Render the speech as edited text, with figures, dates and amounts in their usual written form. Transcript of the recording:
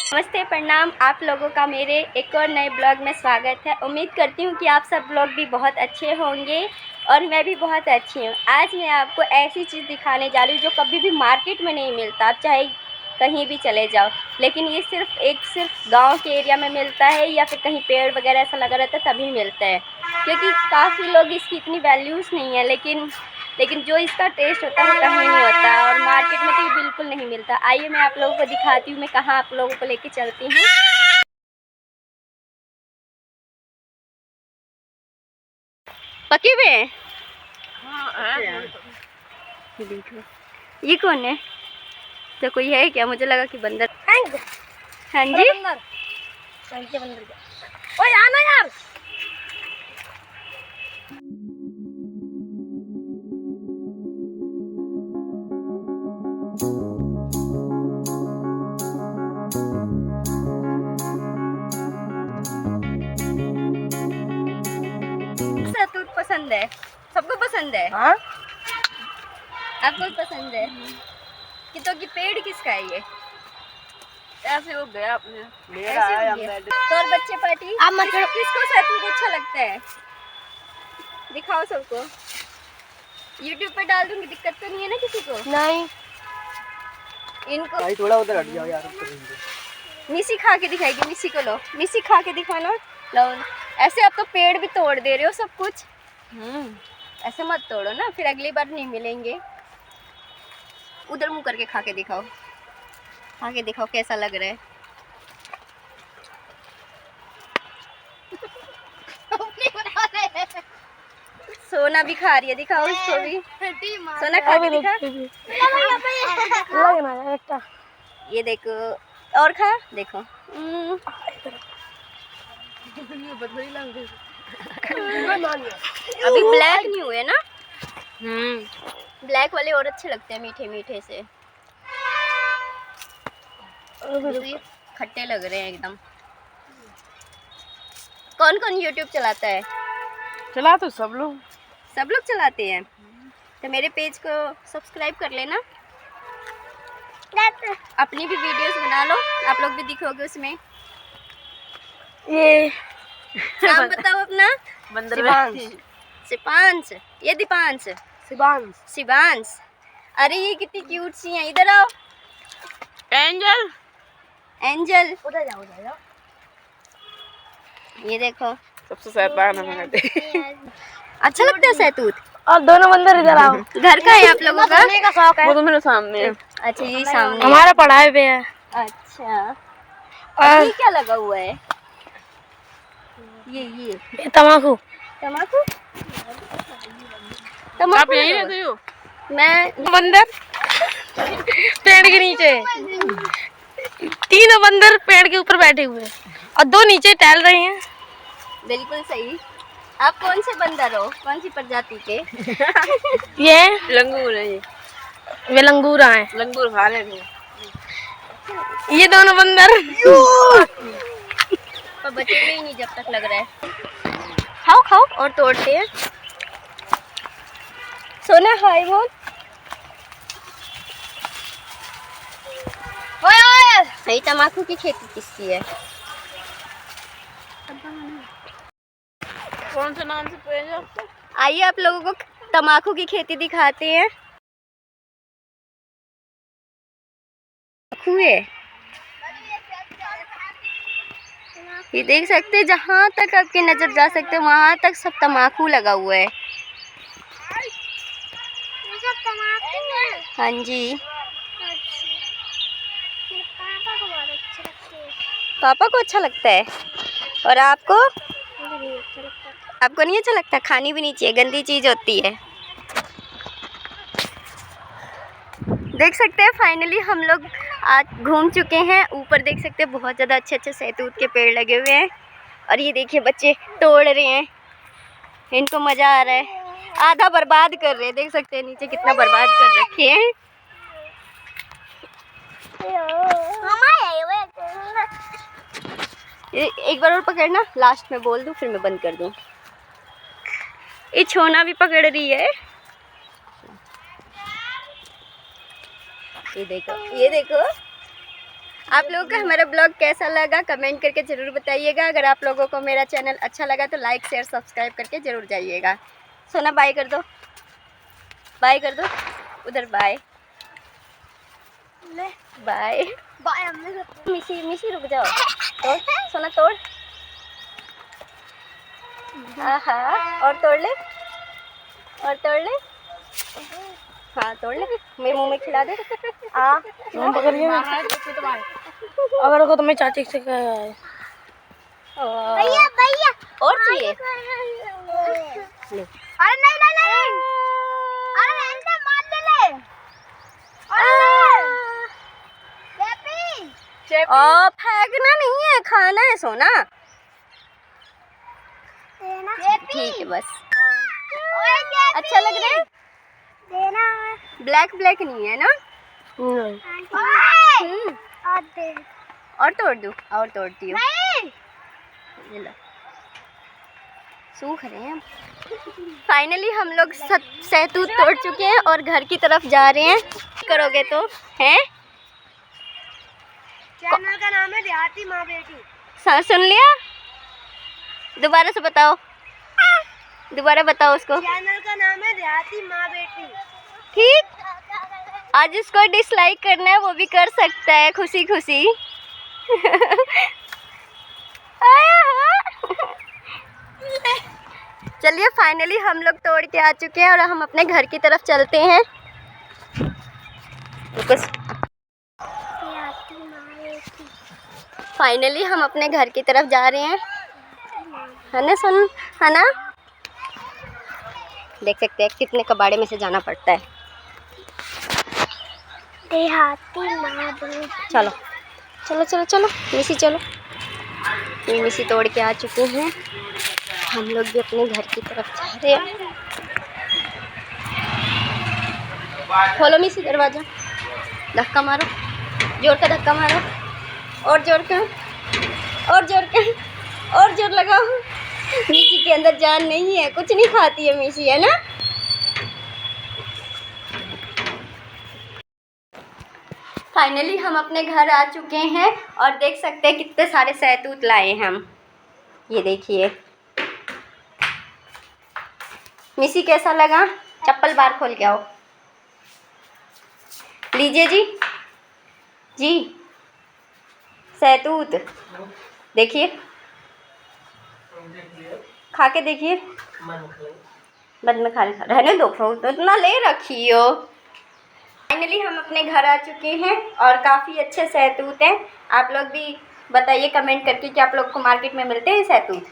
नमस्ते, प्रणाम। आप लोगों का मेरे एक और नए ब्लॉग में स्वागत है। उम्मीद करती हूँ कि आप सब लोग भी बहुत अच्छे होंगे और मैं भी बहुत अच्छी हूँ। आज मैं आपको ऐसी चीज़ दिखाने जा रही हूँ जो कभी भी मार्केट में नहीं मिलता, आप चाहे कहीं भी चले जाओ। लेकिन ये सिर्फ गांव के एरिया में मिलता है या फिर कहीं पेड़ वगैरह ऐसा लगा रहता है तभी मिलता है, क्योंकि काफ़ी लोग इसकी इतनी वैल्यूज़ नहीं है। लेकिन जो इसका टेस्ट होता है वो कहीं नहीं होता और मार्केट में तो ये बिल्कुल नहीं मिलता। आइए मैं आप लोगों को दिखाती हूँ मैं कहाँ आप लोगों को लेके चलती हूँ। पके हुए हैं? हाँ, देखो ये कौन है? तो कोई है क्या? मुझे लगा कि बंदर। हाँ जी, बंदर। ओए आना यार। सैतूत पसंद है? सबको पसंद है? हाँ? आपको पसंद है? कि तो कि पेड़ किसका है ये? ऐसे हो गया आपने। मेरा है। तो और बच्चे पार्टी आप मतलब किसको सैतूत अच्छा लगता है? दिखाओ सबको। YouTube पे डाल दूंगी, दिक्कत तो नहीं है ना किसी को? नहीं। इनको भाई थोड़ा उधर हट जाओ यार। मिसी खा के दिखाएगी, मिसी को लो, मिसी खा के दिखाना। लो, ऐसे आप तो पेड़ भी तोड़ दे रहे हो सब कुछ। ऐसे मत तोड़ो ना, फिर अगली बार नहीं मिलेंगे। उधर मुंह करके खा के दिखाओ, खा के दिखाओ कैसा लग रहा है। सोना भी खा रही है, दिखाओ इसको भी। सोना खा के दिखा। ये देखो, और खा, देखो। अभी ब्लैक नहीं हुए ना? ब्लैक वाले और अच्छे लगते हैं, मीठे मीठे से। खट्टे लग रहे हैं एकदम। कौन कौन YouTube चलाता है? चला तो सब लोग चलाते हैं। तो मेरे पेज को सब्सक्राइब कर लेना, अपनी भी वीडियोस बना लो, आप लोग भी दिखोगे उसमें। ये नाम बताओ अपना। शिपांश। ये दीपांश। शिवांश। अरे ये कितनी क्यूट सी हैं, इधर आओ। एंजल उधर जाओ। ये देखो सबसे शैतान है। अच्छा लगता है सैतूत। और दोनों बंदर इधर आओ। घर का है आप लोगों का? शौक है। वो तो मेरे सामने है। अच्छा, ये सामने हमारा पढ़ाई पे है। अच्छा, और ये क्या लगा हुआ है? ये तम्बाकू। आप यहीं रहते हो? मैं बंदर पेड़ के नीचे, तीनों बंदर पेड़ के ऊपर बैठे हुए और दो नीचे टहल रहे हैं। बिल्कुल सही। आप कौन से बंदर हो, कौन सी प्रजाति के? ये लंगूर है। वे लंगूरा है, लंगूर खा रहे हैं। ये दोनों बंदर पर बचेंगे ही नहीं जब तक लग रहा है। खाओ और तोड़ते हैं। सोना हाय बोल। ओए तम्बाकू की खेती किसकी है? कौन से नाम से पेड़ है आपका? आइए आप लोगों को तम्बाकू की खेती दिखाते हैं। ये देख सकते हैं, जहाँ तक आपकी नजर जा सकते हैं वहाँ तक सब तम्बाकू लगा हुआ है। हाँ जी, पापा को अच्छा लगता है। और आपको? आपको नहीं अच्छा लगता? खानी भी नहीं चाहिए, गंदी चीज होती है। देख सकते हैं फाइनली हम लोग आज घूम चुके हैं। ऊपर देख सकते हैं बहुत ज़्यादा अच्छे सैतूत के पेड़ लगे हुए हैं। और ये देखिए बच्चे तोड़ रहे हैं, इनको मज़ा आ रहा है। आधा बर्बाद कर रहे हैं, देख सकते हैं नीचे कितना बर्बाद कर रखे हैं। एक बार और पकड़ना, लास्ट में बोल दूं फिर मैं बंद कर दूं। ये छोना भी पकड़ रही है। ये देखो आप लोगों को हमारा ब्लॉग कैसा लगा कमेंट करके ज़रूर बताइएगा। अगर आप लोगों को मेरा चैनल अच्छा लगा तो लाइक शेयर सब्सक्राइब करके ज़रूर जाइएगा। सोना बाय कर दो, बाय कर दो, उधर बाय बाय बाय। मिशी मिशी रुक जाओ, तोड़ सोना तोड़। हाँ और तोड़ ले, और तोड़ ले। हाँ तोड़ ले, मेरे मुंह में खिला दे। अगर को तो मैं चाची से भैया भैया और चाहिए। अरे नहीं नहीं नहीं, अरे ऐसे मार दे ले। ओ फेंकना नहीं है, खाना है सोना। ठीक है बस। अच्छा लग रहा है? ब्लैक ब्लैक नहीं है ना? और तोड़ दूँ? और तोड़ती हूँ। सूख रहे हैं। फाइनली हम लोग सहतूत तोड़ चुके हैं और घर की तरफ जा रहे हैं। करोगे तो हैं? चैनल का नाम है देहाती माँ बेटी। सुन लिया? दोबारा से बताओ, दोबारा बताओ उसको। चैनल का नाम है देहाती माँ बेटी। ठीक, आज जिसको डिसलाइक करना है वो भी कर सकता है खुशी खुशी। चलिए फाइनली हम लोग तोड़ के आ चुके हैं और हम अपने घर की तरफ चलते हैं। फाइनली हम अपने घर की तरफ जा रहे हैं, है ना सुन, है ना? देख सकते हैं कितने कबाड़े में से जाना पड़ता है। देहाती माँ बेटी। चलो चलो चलो चलो मिसी चलो। ये मिसी तोड़ के आ चुके हैं, हम लोग भी अपने घर की तरफ जा रहे हैं। खोलो मिसी दरवाजा, धक्का मारो, जोर का धक्का मारो, और जोर का, और जोर का, और जोर लगाओ। मिसी के अंदर जान नहीं है, कुछ नहीं खाती है मिसी, है ना? फाइनली हम अपने घर आ चुके हैं और देख सकते हैं कितने सारे सहतूत लाए हैं हम। ये देखिए मिसी कैसा लगा? चप्पल बाहर खोल के आओ। लीजिए जी, जी सहतूत देखिए, खा के देखिए। बाद में खा रहने दो, तो इतना ले रखी हो। फाइनली हम अपने घर आ चुके हैं और काफ़ी अच्छे सहतूत हैं। आप लोग भी बताइए कमेंट करके कि आप लोग को मार्केट में मिलते हैं सहतूत।